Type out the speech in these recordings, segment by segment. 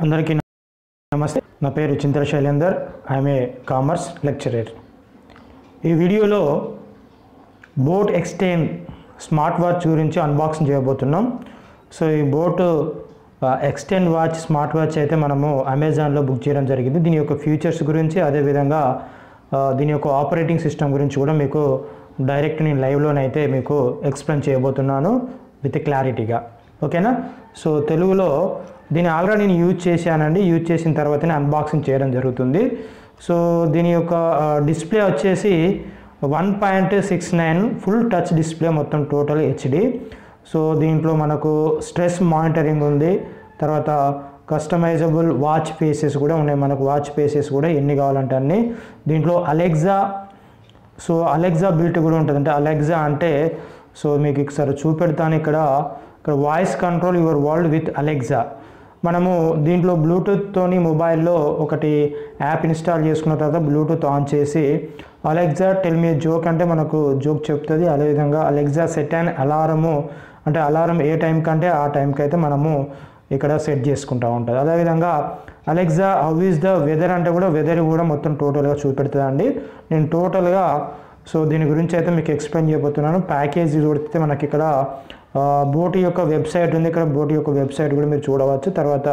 అందరికీ నమస్తే. నా పేరు Chintala Shailender. I'm a commerce lecturer. ఈ వీడియోలో బోట్ ఎక్స్టెండ్ స్మార్ట్ వాచ్ గురించి అన్బాక్సింగ్ చేయబోతున్నాం. సో ఈ boat extend watch smart watch అయితే మనము అమెజాన్లో బుక్ చేయడం జరిగింది. దీని యొక్క ఫీచర్స్ గురించి, అదేవిధంగా దీని యొక్క ఆపరేటింగ్ సిస్టమ్ గురించి కూడా మీకు డైరెక్ట్ నేను లైవ్లోనైతే మీకు ఎక్స్ప్లెయిన్ చేయబోతున్నాను విత్ క్లారిటీగా. ఓకేనా? సో తెలుగులో దీన్ని ఆల్రెడీ నేను యూజ్ చేశానండి. యూజ్ చేసిన తర్వాతనే అన్బాక్సింగ్ చేయడం జరుగుతుంది. సో దీని యొక్క డిస్ప్లే వచ్చేసి 1.69 ఫుల్ టచ్ డిస్ప్లే, మొత్తం టోటల్ హెచ్డి. సో దీంట్లో మనకు స్ట్రెస్ మానిటరింగ్ ఉంది. తర్వాత కస్టమైజబుల్ వాచ్ ఫేసెస్ కూడా ఉన్నాయి. మనకు వాచ్ ఫేసెస్ కూడా ఎన్ని కావాలంటే అన్ని. దీంట్లో అలెక్సా బిల్ట్ కూడా ఉంటుంది. అంటే అలెక్సా అంటే సో మీకు ఒకసారి చూపెడతాను. ఇక్కడ voice control your world with Alexa. మనము దీంట్లో బ్లూటూత్తోని మొబైల్లో ఒకటి యాప్ ఇన్స్టాల్ చేసుకున్న తర్వాత బ్లూటూత్ ఆన్ చేసి అలెక్సా టెల్ మీ జోక్ అంటే మనకు జోక్ చెప్తుంది. అదేవిధంగా అలెక్సా సెట్ అండ్ అలారము అంటే అలారం ఏ టైం కంటే ఆ టైంకి అయితే మనము ఇక్కడ సెట్ చేసుకుంటూ ఉంటుంది. అదేవిధంగా Alexa how is the weather అంటే కూడా వెదర్ కూడా మొత్తం టోటల్గా చూపెడుతుందండి. నేను టోటల్గా సో దీని గురించి అయితే మీకు ఎక్స్ప్లెయిన్ చేయబోతున్నాను. ప్యాకేజీ చూడితే మనకి ఇక్కడ బోట్ యొక్క వెబ్సైట్ ఉంది. ఇక్కడ బోట్ యొక్క వెబ్సైట్ కూడా మీరు చూడవచ్చు. తర్వాత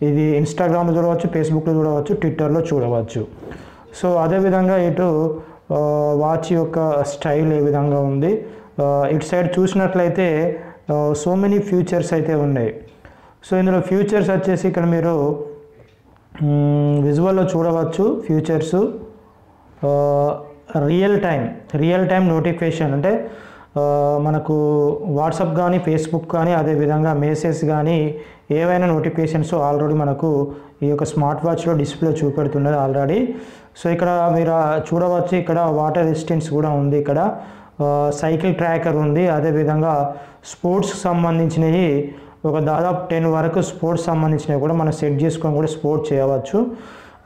ఇది ఇన్స్టాగ్రామ్లో చూడవచ్చు, ఫేస్బుక్లో చూడవచ్చు, ట్విట్టర్లో చూడవచ్చు. సో అదేవిధంగా ఇటు వాచ్ యొక్క స్టైల్ ఏ విధంగా ఉంది. ఇటు సైడ్ చూసినట్లయితే సో మెనీ ఫీచర్స్ అయితే ఉన్నాయి. సో ఇందులో ఫీచర్స్ వచ్చేసి ఇక్కడ మీరు విజువల్లో చూడవచ్చు. ఫీచర్స్ రియల్ టైం నోటిఫికేషన్ అంటే మనకు వాట్సాప్ కానీ, ఫేస్బుక్ కానీ, అదేవిధంగా మెసేజ్ కానీ ఏవైనా నోటిఫికేషన్స్ ఆల్రెడీ మనకు ఈ యొక్క స్మార్ట్ వాచ్లో డిస్ప్లే చూపెడుతున్నది ఆల్రెడీ. సో ఇక్కడ మీరు చూడవచ్చు. ఇక్కడ వాటర్ రెసిస్టెన్స్ కూడా ఉంది. ఇక్కడ సైకిల్ ట్రాకర్ ఉంది. అదేవిధంగా స్పోర్ట్స్కి సంబంధించినవి ఒక దాదాపు 10 వరకు స్పోర్ట్స్ సంబంధించినవి కూడా మనం సెట్ చేసుకొని కూడా స్పోర్ట్ చేయవచ్చు.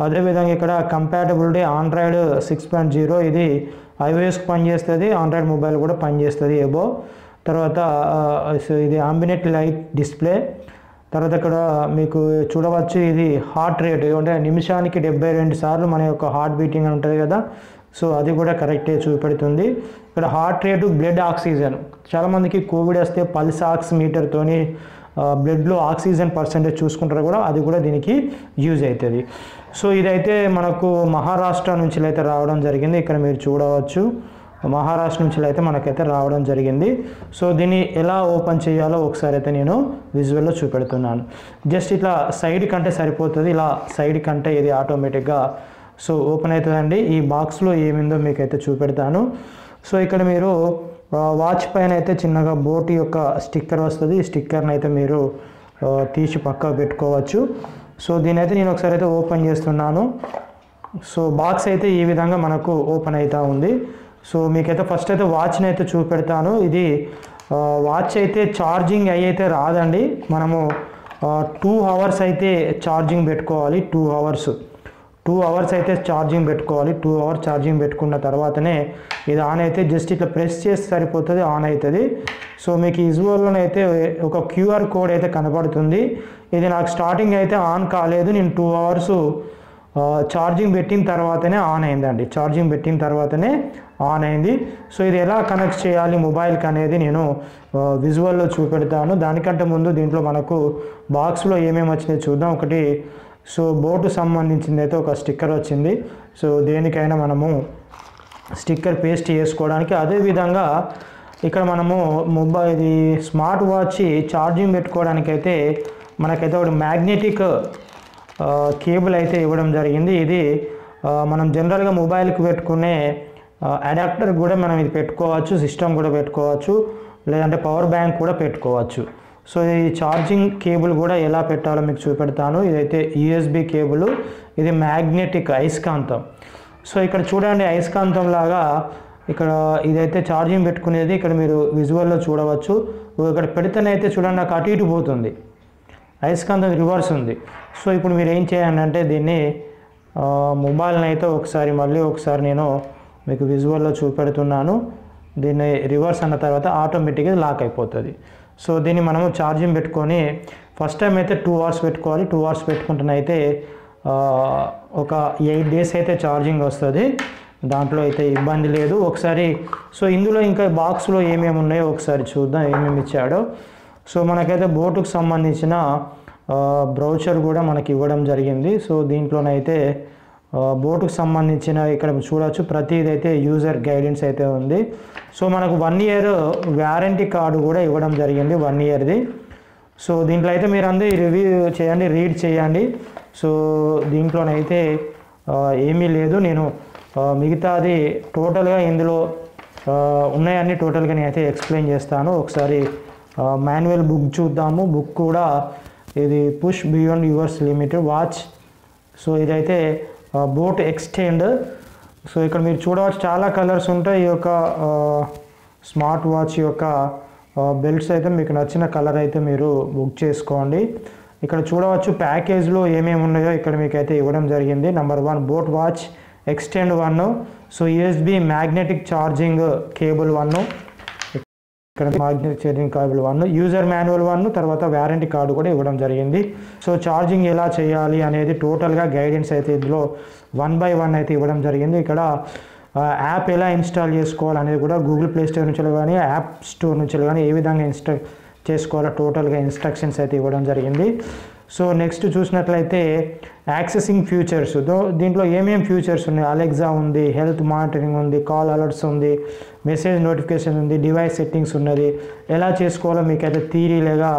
అదేవిధంగా ఇక్కడ కంపాటబిలిటీ ఆండ్రాయిడ్ 6.0, ఇది ఐఓఎస్కి పనిచేస్తుంది, ఆండ్రాయిడ్ మొబైల్ కూడా పనిచేస్తుంది ఏబో. తర్వాత ఇది అంబినెంట్ లైట్ డిస్ప్లే. తర్వాత ఇక్కడ మీకు చూడవచ్చు ఇది హార్ట్ రేట్ అంటే నిమిషానికి 72 సార్లు మన యొక్క హార్ట్ బీటింగ్ అని ఉంటుంది కదా. సో అది కూడా కరెక్టే చూపెడుతుంది. ఇక్కడ హార్ట్ రేటు, బ్లడ్ ఆక్సిజన్, చాలామందికి కోవిడ్ వస్తే పల్స్ ఆక్స్ మీటర్తోని బ్లడ్లో ఆక్సిజన్ పర్సెంటేజ్ చూసుకుంటారు కూడా, అది కూడా దీనికి యూజ్ అవుతుంది. సో ఇదైతే మనకు మహారాష్ట్ర నుంచి అయితే రావడం జరిగింది. ఇక్కడ మీరు చూడవచ్చు, మహారాష్ట్ర నుంచి అయితే మనకైతే రావడం జరిగింది. సో దీన్ని ఎలా ఓపెన్ చేయాలో ఒకసారి అయితే నేను విజువల్లో చూపెడుతున్నాను. జస్ట్ ఇట్లా సైడ్ కంటే సరిపోతుంది. ఇలా సైడ్ కంటే ఇది ఆటోమేటిక్గా సో ఓపెన్ అవుతుందండి. ఈ బాక్స్లో ఏమిందో మీకైతే చూపెడతాను. సో ఇక్కడ మీరు వాచ్ పైన అయితే చిన్నగా బోట్ యొక్క స్టిక్కర్ వస్తుంది. ఈ స్టిక్కర్ని అయితే మీరు తీసి పక్కకు పెట్టుకోవచ్చు. సో దీని అయితే నేను ఒకసారి అయితే ఓపెన్ చేస్తున్నాను. సో బాక్స్ అయితే ఈ విధంగా మనకు ఓపెన్ అవుతూ ఉంది. సో మీకైతే ఫస్ట్ అయితే వాచ్ని అయితే చూపెడతాను. ఇది వాచ్ అయితే ఛార్జింగ్ అయితే రాదండి. మనము 2 hours అయితే ఛార్జింగ్ పెట్టుకోవాలి. 2 hours అయితే ఛార్జింగ్ పెట్టుకోవాలి. 2 hours ఛార్జింగ్ పెట్టుకున్న తర్వాతనే ఇది ఆన్ అయితే జస్ట్ ఇట్లా ప్రెస్ చేస్తే సరిపోతుంది, ఆన్ అవుతుంది. సో మీకు విజువల్లోనైతే ఒక QR కోడ్ అయితే కనపడుతుంది. ఇది నాకు స్టార్టింగ్ అయితే ఆన్ కాలేదు. నేను 2 hours ఛార్జింగ్ పెట్టిన తర్వాతనే ఆన్ అయిందండి. ఛార్జింగ్ పెట్టిన తర్వాతనే ఆన్ అయింది. సో ఇది ఎలా కనెక్ట్ చేయాలి మొబైల్కి అనేది నేను విజువల్లో చూపెడతాను. దానికంటే ముందు దీంట్లో మనకు బాక్స్లో ఏమేమి వచ్చినాయి చూద్దాం. ఒకటి సో బోటు సంబంధించింది అయితే ఒక స్టిక్కర్ వచ్చింది. సో దేనికైనా మనము స్టిక్కర్ పేస్ట్ చేసుకోవడానికి. అదేవిధంగా ఇక్కడ మనము ఇది స్మార్ట్ వాచ్ ఛార్జింగ్ పెట్టుకోవడానికి అయితే మనకైతే ఒకటి మ్యాగ్నెటిక్ కేబుల్ అయితే ఇవ్వడం జరిగింది. ఇది మనం జనరల్గా మొబైల్కి పెట్టుకునే అడాప్టర్ కూడా మనం ఇది పెట్టుకోవచ్చు, సిస్టమ్ కూడా పెట్టుకోవచ్చు, లేదంటే పవర్ బ్యాంక్ కూడా పెట్టుకోవచ్చు. సో ఈ ఛార్జింగ్ కేబుల్ కూడా ఎలా పెట్టాలో మీకు చూపెడతాను. ఇదైతే USB కేబుల్, ఇది మ్యాగ్నెటిక్ అయస్కాంతం. సో ఇక్కడ చూడండి, అయస్కాంతం లాగా ఇక్కడ ఇదైతే ఛార్జింగ్ పెట్టుకునేది. ఇక్కడ మీరు విజువల్లో చూడవచ్చు. ఇక్కడ పెడితేనైతే చూడండి నాకు అటు ఇటు పోతుంది, అయస్కాంతం రివర్స్ ఉంది. సో ఇప్పుడు మీరు ఏం చేయండి అంటే దీన్ని మొబైల్ని అయితే మళ్ళీ ఒకసారి నేను మీకు విజువల్లో చూపెడుతున్నాను. దీన్ని రివర్స్ అన్న తర్వాత ఆటోమేటిక్గా లాక్ అయిపోతుంది. సో దీన్ని మనము ఛార్జింగ్ పెట్టుకొని ఫస్ట్ టైం అయితే 2 అవర్స్ పెట్టుకోవాలి. 2 అవర్స్ పెట్టుకుంటున్నైతే ఒక 8 డేస్ అయితే ఛార్జింగ్ వస్తుంది. దాంట్లో అయితే ఇబ్బంది లేదు. ఒకసారి సో ఇందులో ఇంకా బాక్స్లో ఏమేమి ఉన్నాయో ఒకసారి చూద్దాం, ఏమేమి ఇచ్చాడో. సో మనకైతే బోటుకు సంబంధించిన బ్రౌచర్ కూడా మనకి ఇవ్వడం జరిగింది. సో దీంట్లోనైతే బోటుకు సంబంధించిన ఇక్కడ చూడవచ్చు ప్రతిదైతే యూజర్ గైడెన్స్ అయితే ఉంది. సో మనకు 1 ఇయర్ వారంటీ కార్డు కూడా ఇవ్వడం జరిగింది, 1 ఇయర్ది. సో దీంట్లో అయితే మీరు అందరూ రివ్యూ చేయండి, రీడ్ చేయండి. సో దీంట్లోనైతే ఏమీ లేదు. నేను మిగతాది టోటల్గా ఇందులో ఉన్నాయన్నీ టోటల్గా నేను అయితే ఎక్స్ప్లెయిన్ చేస్తాను. ఒకసారి మాన్యువల్ బుక్ చూద్దాము. బుక్ కూడా ఇది push beyond yours limit watch. So ఇదైతే బోట్ ఎక్స్టెండ్. సో ఇక్కడ మీరు చూడవచ్చు చాలా కలర్స్ ఉంటాయి. ఈ యొక్క స్మార్ట్ వాచ్ యొక్క బెల్ట్స్ అయితే మీకు నచ్చిన కలర్ అయితే మీరు బుక్ చేసుకోండి. ఇక్కడ చూడవచ్చు ప్యాకేజ్లో ఏమేమి ఉన్నాయో ఇక్కడ మీకు అయితే ఇవ్వడం జరిగింది. Number 1 boat watch extend 1. So USB magnetic charging cable 1, ఇక్కడ magnetic charging cable 1, user manual 1, తర్వాత వారంటీ కార్డు కూడా ఇవ్వడం జరిగింది. సో ఛార్జింగ్ ఎలా చేయాలి అనేది టోటల్గా గైడెన్స్ అయితే ఇందులో 1 by 1 అయితే ఇవ్వడం జరిగింది. ఇక్కడ యాప్ ఎలా ఇన్స్టాల్ చేసుకోవాలనేది కూడా గూగుల్ ప్లే స్టోర్ నుంచి కానీ యాప్ స్టోర్ నుంచి కానీ ఏ విధంగా ఇన్స్టాల్ చేసుకోవాలో టోటల్గా ఇన్స్ట్రక్షన్స్ అయితే ఇవ్వడం జరిగింది. సో నెక్స్ట్ చూసినట్లయితే యాక్సెసింగ్ ఫ్యూచర్స్. దీంట్లో ఏమేమి ఫ్యూచర్స్ ఉన్నాయి, అలెక్సా ఉంది, హెల్త్ మానిటరింగ్ ఉంది, కాల్ అలర్ట్స్ ఉంది, మెసేజ్ నోటిఫికేషన్ ఉంది, డివైస్ సెట్టింగ్స్ ఉన్నది. ఎలా చేసుకోవాలో మీకైతే థియరీ లాగా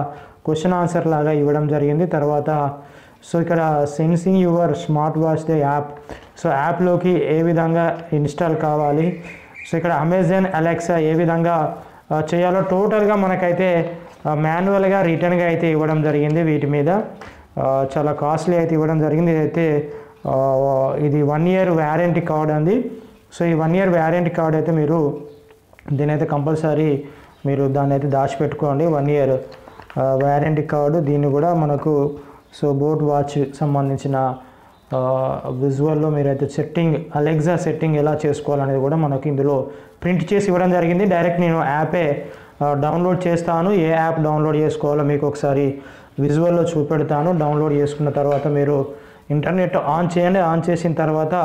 క్వశ్చన్ ఆన్సర్ లాగా ఇవ్వడం జరిగింది. తర్వాత సో ఇక్కడ sensing your smart watch the app. So యాప్లోకి ఏ విధంగా ఇన్స్టాల్ కావాలి, సో ఇక్కడ అమెజాన్ అలెక్సా ఏ విధంగా చేయాలో టోటల్గా మనకైతే మాన్యువల్గా రిటర్న్గా అయితే ఇవ్వడం జరిగింది. వీటి మీద చాలా కాస్ట్లీ అయితే ఇవ్వడం జరిగింది. ఇదైతే ఇది 1 ఇయర్ వారంటీ కార్డ్ అండి. సో ఈ 1 ఇయర్ వారంటీ కార్డ్ అయితే మీరు దీనైతే కంపల్సరీ మీరు దాన్ని అయితే దాచిపెట్టుకోండి. 1 ఇయర్ వారంటీ కార్డు. దీన్ని కూడా మనకు సో బోట్ వాచ్ సంబంధించిన విజువల్లో మీరైతే సెట్టింగ్ అలెక్సా సెట్టింగ్ ఎలా చేసుకోవాలనేది కూడా మనకు ఇందులో ప్రింట్ చేసి ఇవ్వడం జరిగింది. డైరెక్ట్ నేను యాపే డౌన్లోడ్ చేస్తాను. ఏ యాప్ డౌన్లోడ్ చేసుకోవాలో మీకు ఒకసారి విజువల్లో చూపెడతాను. డౌన్లోడ్ చేసుకున్న తర్వాత మీరు ఇంటర్నెట్ ఆన్ చేయండి. ఆన్ చేసిన తర్వాత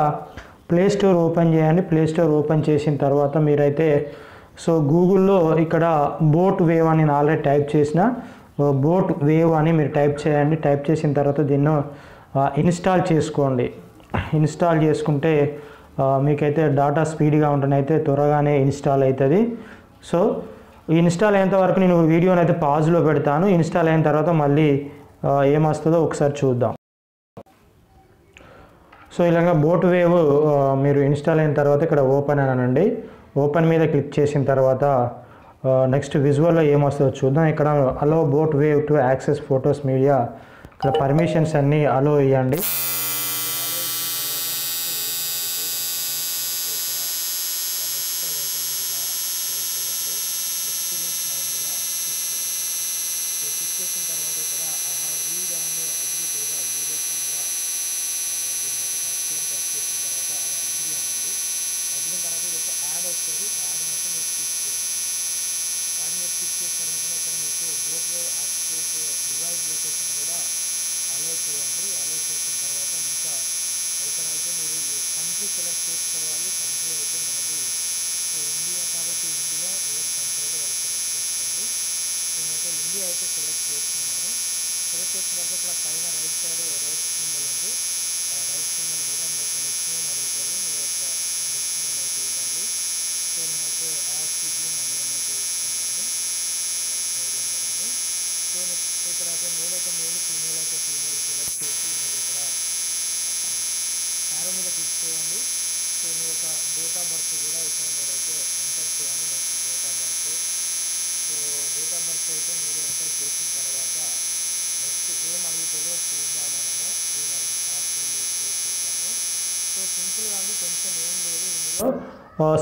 ప్లే స్టోర్ ఓపెన్ చేయండి. ప్లే స్టోర్ ఓపెన్ చేసిన తర్వాత మీరైతే సో గూగుల్లో ఇక్కడ బోట్ వేవ్ అని నేను ఆల్రెడీ టైప్ చేసిన బోట్ వేవ్ అని మీరు టైప్ చేయండి. టైప్ చేసిన తర్వాత దీన్ని ఇన్స్టాల్ చేసుకోండి. ఇన్స్టాల్ చేసుకుంటే మీకైతే డాటా స్పీడ్గా ఉంటేనైతే త్వరగానే ఇన్స్టాల్ అవుతుంది. సో ఇన్స్టాల్ అయినంత వరకు నేను వీడియోని అయితే పాజ్లో పెడతాను. ఇన్స్టాల్ అయిన తర్వాత మళ్ళీ ఏమొస్తుందో ఒకసారి చూద్దాం. సో ఇలాగా బోట్ వేవ్ మీరు ఇన్స్టాల్ అయిన తర్వాత ఇక్కడ ఓపెన్ అనండి. ఓపెన్ మీద క్లిక్ చేసిన తర్వాత నెక్స్ట్ విజువల్లో ఏమొస్తుందో చూద్దాం. ఇక్కడ allow boat wave to access photos media, ఇక్కడ పర్మిషన్స్ అన్నీ అలో ఇవ్వండి.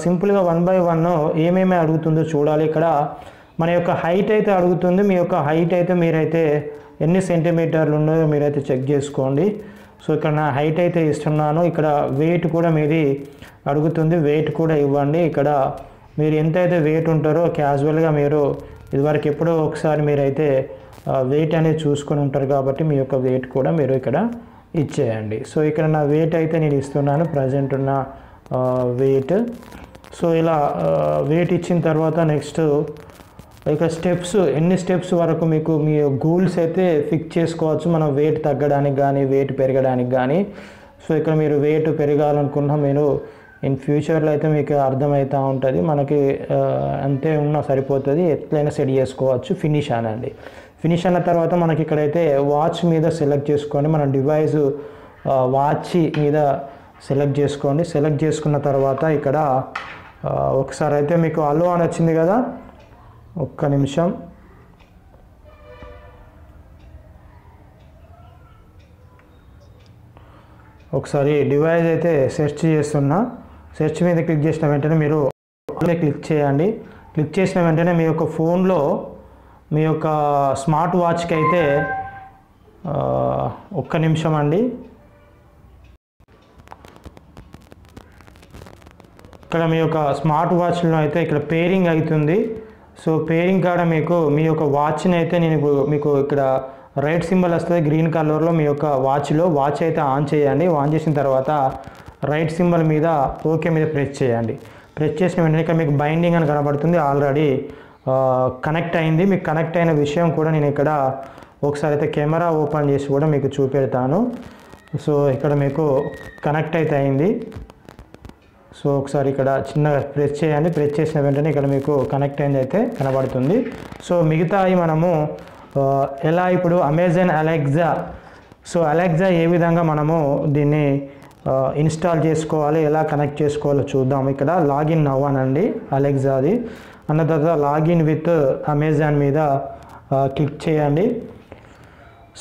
సింపుల్గా 1 by 1 ఏమేమి అడుగుతుందో చూడాలి. ఇక్కడ మన యొక్క హైట్ అయితే అడుగుతుంది. మీ యొక్క హైట్ అయితే మీరైతే ఎన్ని సెంటీమీటర్లు ఉన్నాయో మీరైతే చెక్ చేసుకోండి. సో ఇక్కడ నా హైట్ అయితే ఇస్తున్నాను. ఇక్కడ వెయిట్ కూడా మీది అడుగుతుంది, వెయిట్ కూడా ఇవ్వండి. ఇక్కడ మీరు ఎంతైతే వెయిట్ ఉంటారో క్యాజువల్గా మీరు ఇదివరకు ఎప్పుడో ఒకసారి మీరైతే వెయిట్ అనేది చూసుకొని ఉంటారు కాబట్టి మీ యొక్క వెయిట్ కూడా మీరు ఇక్కడ ఇచ్చేయండి. సో ఇక్కడ నా వెయిట్ అయితే నేను ఇస్తున్నాను, ప్రజెంట్ ఉన్న వెయిట్. సో ఇలా వెయిట్ ఇచ్చిన తర్వాత నెక్స్ట్ ఇక స్టెప్స్, ఎన్ని స్టెప్స్ వరకు మీకు మీ గోల్స్ అయితే ఫిక్స్ చేసుకోవచ్చు మనం వెయిట్ తగ్గడానికి కానీ వెయిట్ పెరగడానికి కానీ. సో ఇక్కడ మీరు వెయిట్ పెరగాలనుకున్నా మీరు ఇన్ ఫ్యూచర్లో అయితే మీకు అర్థమవుతూ ఉంటుంది, మనకి అంతే ఉన్నా సరిపోతుంది, ఎట్లయినా సెట్ చేసుకోవచ్చు. ఫినిష్ అనండి. ఫినిష్ అన్న తర్వాత మనకి ఇక్కడైతే వాచ్ మీద సెలెక్ట్ చేసుకోండి, మన డివైస్ వాచ్ మీద సెలెక్ట్ చేసుకోండి. సెలెక్ట్ చేసుకున్న తర్వాత ఇక్కడ ఒకసారి అయితే మీకు అలో అని వచ్చింది కదా, ఒక్క నిమిషం. ఒకసారి డివైస్ అయితే సెర్చ్ చేస్తున్నా. సెర్చ్ మీద క్లిక్ చేసిన వెంటనే మీరు క్లిక్ చేయండి. క్లిక్ చేసిన వెంటనే మీ యొక్క ఫోన్లో మీ యొక్క స్మార్ట్ వాచ్కి అయితే ఒక్క నిమిషం అండి, ఇక్కడ మీ యొక్క స్మార్ట్ వాచ్లో అయితే ఇక్కడ పేరింగ్ అవుతుంది. సో పేరింగ్ కాడ మీకు మీ యొక్క వాచ్ని అయితే నేను మీకు ఇక్కడ రైట్ సింబల్ వస్తుంది గ్రీన్ కలర్లో, మీ యొక్క వాచ్ అయితే ఆన్ చేయండి. ఆన్ చేసిన తర్వాత రైట్ సింబల్ మీద ఓకే మీద ప్రెస్ చేయండి. ప్రెస్ చేసిన వెంటనే ఇక్కడ మీకు బైండింగ్ అని కనబడుతుంది, ఆల్రెడీ కనెక్ట్ అయింది. మీకు కనెక్ట్ అయిన విషయం కూడా నేను ఇక్కడ ఒకసారి అయితే కెమెరా ఓపెన్ చేసి కూడా మీకు చూపెడతాను. సో ఇక్కడ మీకు కనెక్ట్ అయితే అయింది. సో ఒకసారి ఇక్కడ చిన్నగా ప్రెస్ చేయండి. ప్రెస్ చేసిన వెంటనే ఇక్కడ మీకు కనెక్ట్ అయింది అయితే కనబడుతుంది. సో మిగతాయి మనము ఎలా ఇప్పుడు అమెజాన్ అలెక్సా, సో అలెక్సా ఏ విధంగా మనము దీన్ని ఇన్స్టాల్ చేసుకోవాలి, ఎలా కనెక్ట్ చేసుకోవాలో చూద్దాం. ఇక్కడ లాగిన్ అవ్వనండి అలెక్సాది. అన్న తర్వాత లాగిన్ విత్ అమెజాన్ మీద క్లిక్ చేయండి.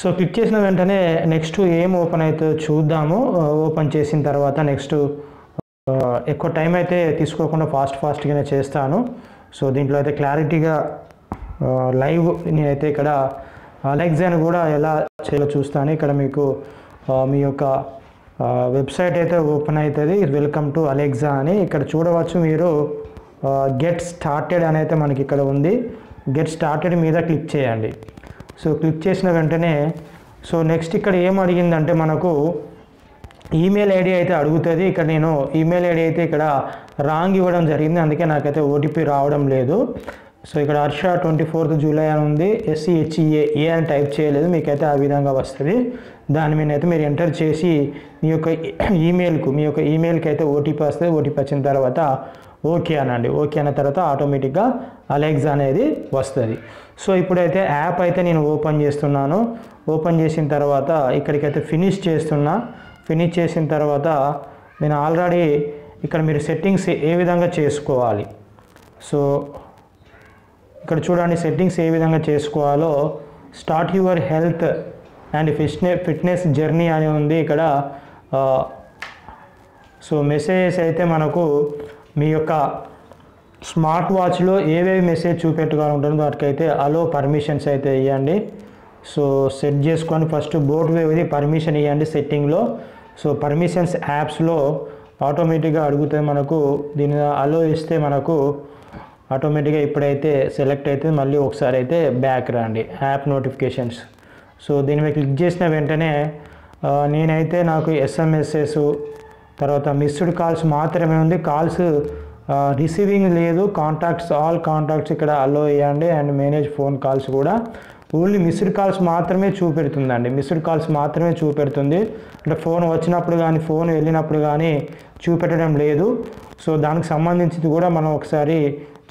సో క్లిక్ చేసిన వెంటనే నెక్స్ట్ ఏం ఓపెన్ అవుతుందో చూద్దాము. ఓపెన్ చేసిన తర్వాత నెక్స్ట్ ఎక్కువ టైం అయితే తీసుకోకుండా ఫాస్ట్గానే చేస్తాను. సో దీంట్లో అయితే క్లారిటీగా లైవ్ నేనైతే ఇక్కడ అలెక్సాని కూడా ఎలా చేయాలో చూస్తాను. ఇక్కడ మీకు మీ యొక్క వెబ్సైట్ అయితే ఓపెన్ అవుతుంది, వెల్కమ్ టు అలెక్సా అని. ఇక్కడ చూడవచ్చు మీరు గెట్ స్టార్టెడ్ అని అయితే మనకి ఇక్కడ ఉంది. గెట్ స్టార్టెడ్ మీద క్లిక్ చేయండి. సో క్లిక్ చేసిన వెంటనే సో నెక్స్ట్ ఇక్కడ ఏం అడిగిందంటే మనకు ఈమెయిల్ ఐడి అయితే అడుగుతుంది. ఇక్కడ నేను ఈమెయిల్ ఐడి అయితే ఇక్కడ రాంగ్ ఇవ్వడం జరిగింది, అందుకే నాకైతే ఓటీపీ రావడం లేదు. సో ఇక్కడ హర్ష 24th జూలై అని ఉంది, SCHEA అని టైప్ చేయలేదు, మీకైతే ఆ విధంగా వస్తుంది. దాని మీద అయితే మీరు ఎంటర్ చేసి మీ యొక్క ఈమెయిల్కి అయితే ఓటీపీ వస్తుంది. ఓటీపీ వచ్చిన తర్వాత ఓకే అనండి. ఓకే అన్న తర్వాత ఆటోమేటిక్గా అలెక్సా అనేది వస్తుంది. సో ఇప్పుడైతే యాప్ అయితే నేను ఓపెన్ చేస్తున్నాను. ఓపెన్ చేసిన తర్వాత ఇక్కడికైతే ఫినిష్ చేస్తున్నా. ఫినిష్ చేసిన తర్వాత నేను ఆల్రెడీ ఇక్కడ మీరు సెట్టింగ్స్ ఏ విధంగా చేసుకోవాలి, సో ఇక్కడ చూడండి సెట్టింగ్స్ ఏ విధంగా చేసుకోవాలో. Start your health and fitness journey అని ఉంది ఇక్కడ. సో మెసేజెస్ అయితే మనకు మీ యొక్క స్మార్ట్ వాచ్లో ఏవేవి మెసేజ్ చూపెట్టుకోవాలంటుందో వాటికైతే అలో పర్మిషన్స్ అయితే ఇవ్వండి. సో సెట్ చేసుకొని ఫస్ట్ బోట్ వేవ్ది పర్మిషన్ ఇవ్వండి సెట్టింగ్లో. సో పర్మిషన్స్ యాప్స్లో ఆటోమేటిక్గా అడుగుతుంది మనకు. దీని అలో ఇస్తే మనకు ఆటోమేటిక్గా ఇప్పుడైతే సెలెక్ట్ అయితే మళ్ళీ ఒకసారి అయితే బ్యాక్ రండి యాప్ నోటిఫికేషన్స్. సో దీని మీద క్లిక్ చేసిన వెంటనే నేనైతే నాకు SMSs తర్వాత మిస్డ్ కాల్స్ మాత్రమే ఉంది, కాల్స్ రిసీవింగ్ లేదు. ఆల్ కాంటాక్ట్స్ ఇక్కడ అలో ఇవ్వండి అండ్ మేనేజ్ ఫోన్ కాల్స్ కూడా. ఓన్లీ మిస్డ్ కాల్స్ మాత్రమే చూపెడుతుందండి, మిస్డ్ కాల్స్ మాత్రమే చూపెడుతుంది. అంటే ఫోన్ వచ్చినప్పుడు కానీ ఫోన్ వెళ్ళినప్పుడు కానీ చూపెట్టడం లేదు. సో దానికి సంబంధించింది కూడా మనం ఒకసారి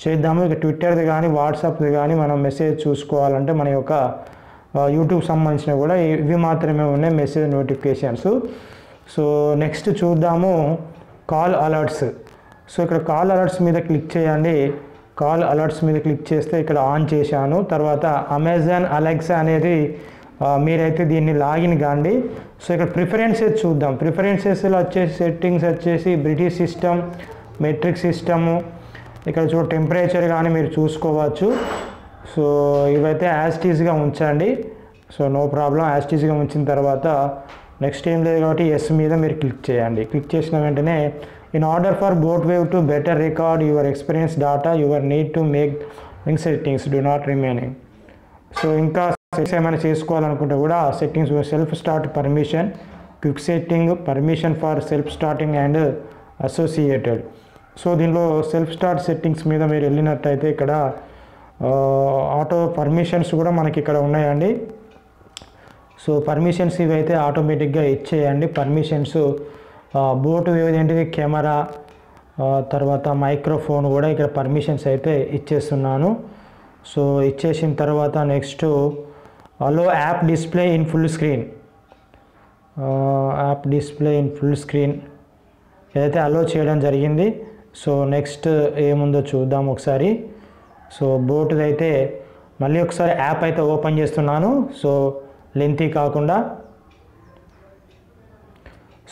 చేద్దాము. ఇక ట్విట్టర్ది కానీ వాట్సాప్ది కానీ మనం మెసేజ్ చూసుకోవాలంటే మన యొక్క యూట్యూబ్ సంబంధించినవి కూడా ఇవి మాత్రమే ఉన్నాయి మెసేజ్ నోటిఫికేషన్స్. సో నెక్స్ట్ చూద్దాము కాల్ అలర్ట్స్. సో ఇక్కడ కాల్ అలర్ట్స్ మీద క్లిక్ చేయండి. కాల్ అలర్ట్స్ మీద క్లిక్ చేస్తే ఇక్కడ ఆన్ చేశాను. తర్వాత అమెజాన్ అలెక్సా అనేది మీరైతే దీన్ని లాగిన్ కాండి. సో ఇక్కడ ప్రిఫరెన్సెస్ చూద్దాం. ప్రిఫరెన్సెస్లో వచ్చేసి సెట్టింగ్స్ వచ్చేసి బ్రిటిష్ సిస్టమ్, మెట్రిక్ సిస్టము, ఇక్కడ టెంపరేచర్ కానీ మీరు చూసుకోవచ్చు. సో ఇవైతే యాస్టీస్గా ఉంచండి. సో నో ప్రాబ్లం, యాస్టీస్గా ఉంచిన తర్వాత నెక్స్ట్ ఏం లేదు కాబట్టి ఎస్ మీద మీరు క్లిక్ చేయండి. క్లిక్ చేసిన వెంటనే in order for boat wave to better record your experience data your need to make settings do not remaining. So ఇంకా ఏమైనా చేసుకోవాలనుకుంటే కూడా settings self start permission, quick setting, permission for self starting and associated. So దీనిలో self start settings మీద మీరు వెళ్ళినట్టయితే ఇక్కడ auto permissions కూడా మనకి ఇక్కడ ఉన్నాయండి. సో పర్మిషన్స్ ఇవైతే ఆటోమేటిక్గా ఇచ్చేయండి. పర్మిషన్స్ బోట్ ఏంటిది కెమెరా, తర్వాత మైక్రోఫోన్ కూడా ఇక్కడ పర్మిషన్స్ అయితే ఇచ్చేస్తున్నాను. సో ఇచ్చేసిన తర్వాత next allow app display in full screen, app display in full screen ఏదైతే అలో చేయడం జరిగింది. సో నెక్స్ట్ ఏముందో చూద్దాం ఒకసారి. సో బోట్ది అయితే మళ్ళీ ఒకసారి యాప్ అయితే ఓపెన్ చేస్తున్నాను, సో లెంతీ కాకుండా.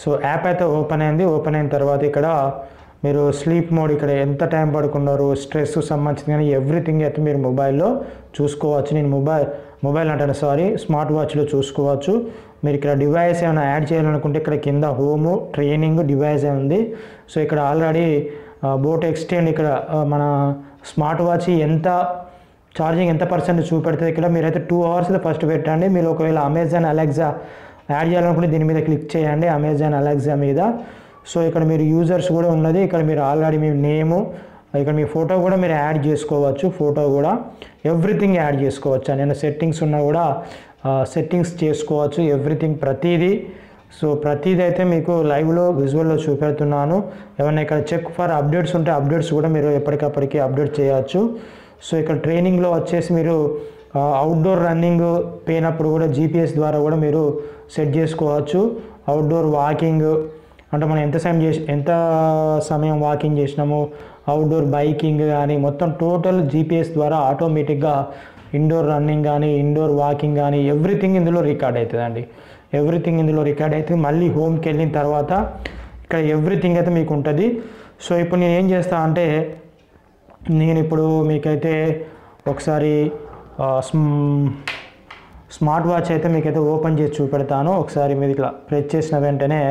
సో యాప్ అయితే ఓపెన్ అయింది. ఓపెన్ అయిన తర్వాత ఇక్కడ మీరు స్లీప్ మోడ్, ఇక్కడ ఎంత టైం పడుకున్నారు, స్ట్రెస్ సంబంధించి కానీ ఎవ్రీథింగ్ అయితే మీరు మొబైల్లో చూసుకోవచ్చు. నేను మొబైల్ అంటాను సారీ, స్మార్ట్ వాచ్లో చూసుకోవచ్చు. మీరు ఇక్కడ డివైస్ ఏమైనా యాడ్ చేయాలనుకుంటే ఇక్కడ కింద హోము, ట్రైనింగ్, డివైస్ ఉంది. సో ఇక్కడ ఆల్రెడీ బోట్ ఎక్స్టెండ్, ఇక్కడ మన స్మార్ట్ వాచ్ ఎంత ఛార్జింగ్ ఎంత పర్సెంట్ చూపెడుతుంది. ఇక్కడ మీరైతే 2 hours అయితే ఫస్ట్ పెట్టండి. మీరు ఒకవేళ అమెజాన్ అలెక్సా యాడ్ చేయాలనుకుంటే దీని మీద క్లిక్ చేయండి, అమెజాన్ అలెక్సా మీద. సో ఇక్కడ మీరు యూజర్స్ కూడా ఉన్నది, ఇక్కడ మీరు ఆల్రెడీ మీ నేము, ఇక్కడ మీ ఫోటో కూడా మీరు యాడ్ చేసుకోవచ్చు. ఫోటో కూడా ఎవ్రీథింగ్ యాడ్ చేసుకోవచ్చు. నేను సెట్టింగ్స్ ఉన్నా కూడా సెట్టింగ్స్ చేసుకోవచ్చు, ఎవ్రీథింగ్ ప్రతిదీ. సో ప్రతిదీ అయితే మీకు లైవ్లో విజువల్లో చూపెడుతున్నాను. ఏమన్నా ఇక్కడ చెక్ ఫర్ అప్డేట్స్ ఉంటే అప్డేట్స్ కూడా మీరు ఎప్పటికప్పటికి అప్డేట్ చేయవచ్చు. సో ఇక్కడ ట్రైనింగ్లో వచ్చేసి మీరు అవుట్డోర్ రన్నింగ్ పోయినప్పుడు కూడా జీపీఎస్ ద్వారా కూడా మీరు సెట్ చేసుకోవచ్చు. అవుట్డోర్ వాకింగ్ అంటే మనం ఎంత సమయం వాకింగ్ చేసినాము, అవుట్డోర్ బైకింగ్ కానీ మొత్తం టోటల్ జీపీఎస్ ద్వారా ఆటోమేటిక్గా ఇండోర్ రన్నింగ్ కానీ ఇండోర్ వాకింగ్ కానీ ఎవ్రీథింగ్ ఇందులో రికార్డ్ అవుతుందండి. ఎవ్రీథింగ్ ఇందులో రికార్డ్ అయితే మళ్ళీ హోమ్కి వెళ్ళిన తర్వాత ఇక్కడ ఎవ్రీథింగ్ అయితే మీకు ఉంటుంది. సో ఇప్పుడు నేను ఏం చేస్తా అంటే నేను ఇప్పుడు మీకైతే ఒకసారి స్మార్ట్ వాచ్ అయితే మీకైతే ఓపెన్ చేసి చూపెడతాను. ఒకసారి మీరు ఇట్లా ప్రెస్ చేసిన వెంటనే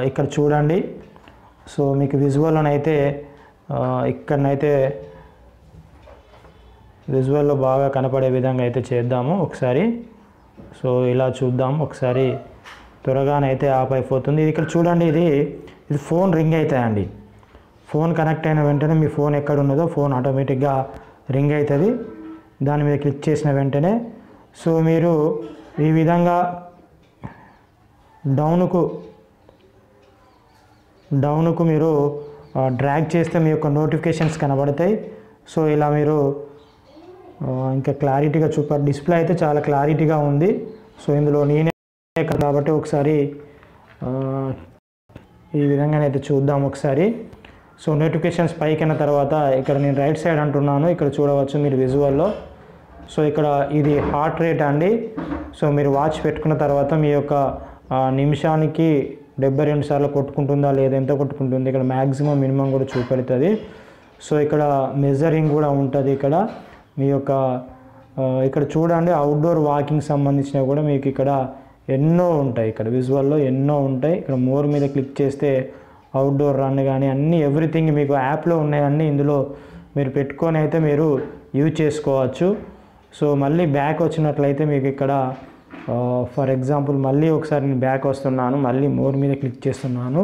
ఇక్కడ చూడండి. సో మీకు విజువల్లోనైతే ఇక్కడనైతే విజువల్లో బాగా కనపడే విధంగా అయితే చేద్దాము ఒకసారి. సో ఇలా చూద్దాం ఒకసారి, త్వరగానైతే ఆఫ్ అయిపోతుంది. ఇది ఇక్కడ చూడండి, ఇది ఫోన్ రింగ్ అవుతాయండి. ఫోన్ కనెక్ట్ అయిన వెంటనే మీ ఫోన్ ఎక్కడ ఉన్నదో ఫోన్ ఆటోమేటిక్గా రింగ్ అవుతుంది. దాని మీద క్లిక్ చేసిన వెంటనే సో మీరు ఈ విధంగా డౌన్కు మీరు డ్రాగ్ చేస్తే మీ యొక్క నోటిఫికేషన్స్ కనబడతాయి. సో ఇలా మీరు ఇంకా క్లారిటీగా డిస్ప్లే అయితే చాలా క్లారిటీగా ఉంది. సో ఇందులో నేనే కాబట్టి ఒకసారి ఈ విధంగానైతే చూద్దాం ఒకసారి. సో నోటిఫికేషన్స్ పైకిన తర్వాత ఇక్కడ నేను రైట్ సైడ్ అంటున్నాను, ఇక్కడ చూడవచ్చు మీరు విజువల్లో. సో ఇక్కడ ఇది హార్ట్ రేట్ అండి. సో మీరు వాచ్ పెట్టుకున్న తర్వాత మీ యొక్క నిమిషానికి 72 సార్లు కొట్టుకుంటుందా లేదా, ఎంత కొట్టుకుంటుంది, ఇక్కడ మ్యాక్సిమం మినిమం కూడా చూపెడుతుంది. సో ఇక్కడ మెజరింగ్ కూడా ఉంటుంది. ఇక్కడ మీ యొక్క ఇక్కడ చూడండి అవుట్డోర్ వాకింగ్ సంబంధించినవి కూడా మీకు ఇక్కడ ఎన్నో ఉంటాయి. ఇక్కడ విజువల్లో ఎన్నో ఉంటాయి. ఇక్కడ మోర్ మీద క్లిక్ చేస్తే అవుట్డోర్ రన్ కానీ అన్నీ ఎవ్రీథింగ్ మీకు యాప్లో ఉన్నాయన్నీ ఇందులో మీరు పెట్టుకొని అయితే మీరు యూజ్ చేసుకోవచ్చు. సో మళ్ళీ బ్యాక్ వచ్చినట్లయితే మీకు ఇక్కడ ఫర్ ఎగ్జాంపుల్ మళ్ళీ ఒకసారి నేను బ్యాక్ వస్తున్నాను, మళ్ళీ మోర్ మీద క్లిక్ చేస్తున్నాను.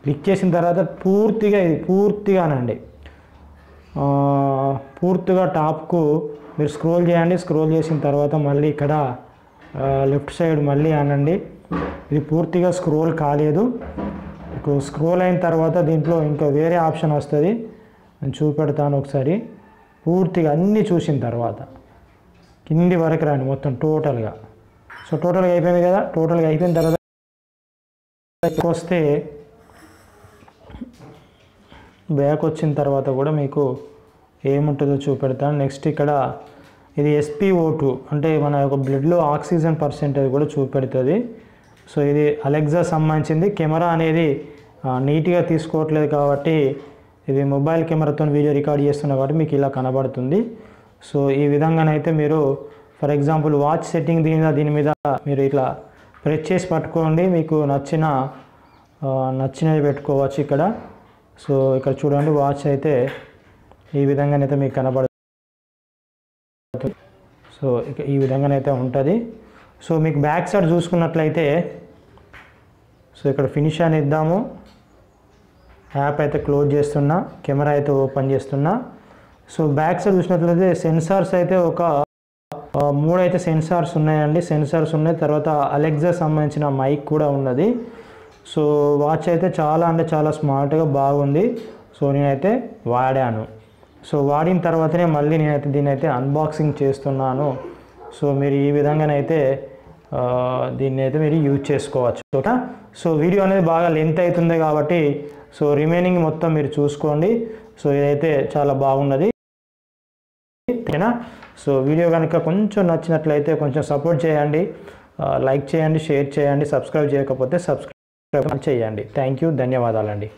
క్లిక్ చేసిన తర్వాత పూర్తిగానండి పూర్తిగా టాప్కు మీరు స్క్రోల్ చేయండి. స్క్రోల్ చేసిన తర్వాత మళ్ళీ ఇక్కడ లెఫ్ట్ సైడ్ మళ్ళీ అనండి. ఇది పూర్తిగా స్క్రోల్ కాలేదు. స్క్రోల్ అయిన తర్వాత దీంట్లో ఇంకా వేరే ఆప్షన్ వస్తుంది, నేను చూపెడతాను ఒకసారి. పూర్తిగా అన్నీ చూసిన తర్వాత కింది వరకు రండి మొత్తం టోటల్గా. సో టోటల్గా అయిపోయింది కదా. టోటల్గా అయిపోయిన తర్వాత వస్తే బ్యాక్ వచ్చిన తర్వాత కూడా మీకు ఏముంటుందో చూపెడతాను. నెక్స్ట్ ఇక్కడ ఇది SpO2 అంటే మన యొక్క బ్లడ్లో ఆక్సిజన్ పర్సెంటేజ్ కూడా చూపెడుతుంది. సో ఇది అలెక్సా సంబంధించింది. కెమెరా అనేది నీట్గా తీసుకోవట్లేదు కాబట్టి ఇది మొబైల్ కెమెరాతో వీడియో రికార్డ్ చేస్తున్నా కాబట్టి మీకు ఇలా కనబడుతుంది. సో ఈ విధంగానైతే మీరు ఫర్ ఎగ్జాంపుల్ వాచ్ సెట్టింగ్ దీని మీద మీరు ఇట్లా ప్రెస్ చేసి పట్టుకోండి, మీకు నచ్చినవి పెట్టుకోవచ్చు ఇక్కడ. సో ఇక్కడ చూడండి వాచ్ అయితే ఈ విధంగానైతే మీకు కనబడుతుంది. సో సో ఇక ఈ విధంగానైతే ఉంటుంది. సో మీకు బ్యాక్ సైడ్ చూసుకున్నట్లయితే సో ఇక్కడ ఫినిష్ అని ఇద్దాము. యాప్ అయితే క్లోజ్ చేస్తున్నా, కెమెరా అయితే ఓపెన్ చేస్తున్నా. సో బ్యాక్ సైడ్ చూసినట్లయితే సెన్సార్స్ అయితే ఒక 3 అయితే సెన్సార్స్ ఉన్నాయండి. సెన్సార్స్ ఉన్నాయి. తర్వాత అలెక్సా సంబంధించిన మైక్ కూడా ఉన్నది. సో వాచ్ అయితే చాలా అంటే చాలా స్మార్ట్గా బాగుంది. సో నేనైతే వాడాను. సో వాడిన తర్వాతనే మళ్ళీ నేనైతే దీన్ని అయితే అన్బాక్సింగ్ చేస్తున్నాను. సో మీరు ఈ విధంగానైతే దీన్ని అయితే మీరు యూజ్ చేసుకోవచ్చు. ఓకే. సో వీడియో అనేది బాగా లెంత్ అవుతుంది కాబట్టి సో రిమైనింగ్ మొత్తం మీరు చూసుకోండి. సో ఇదైతే చాలా బాగున్నది. ఓకేనా. సో వీడియో కనుక కొంచెం నచ్చినట్లయితే కొంచెం సపోర్ట్ చేయండి, లైక్ చేయండి, షేర్ చేయండి, సబ్స్క్రైబ్ చేయకపోతే సబ్స్క్రైబ్ చేయండి. థ్యాంక్ యూ, ధన్యవాదాలండి.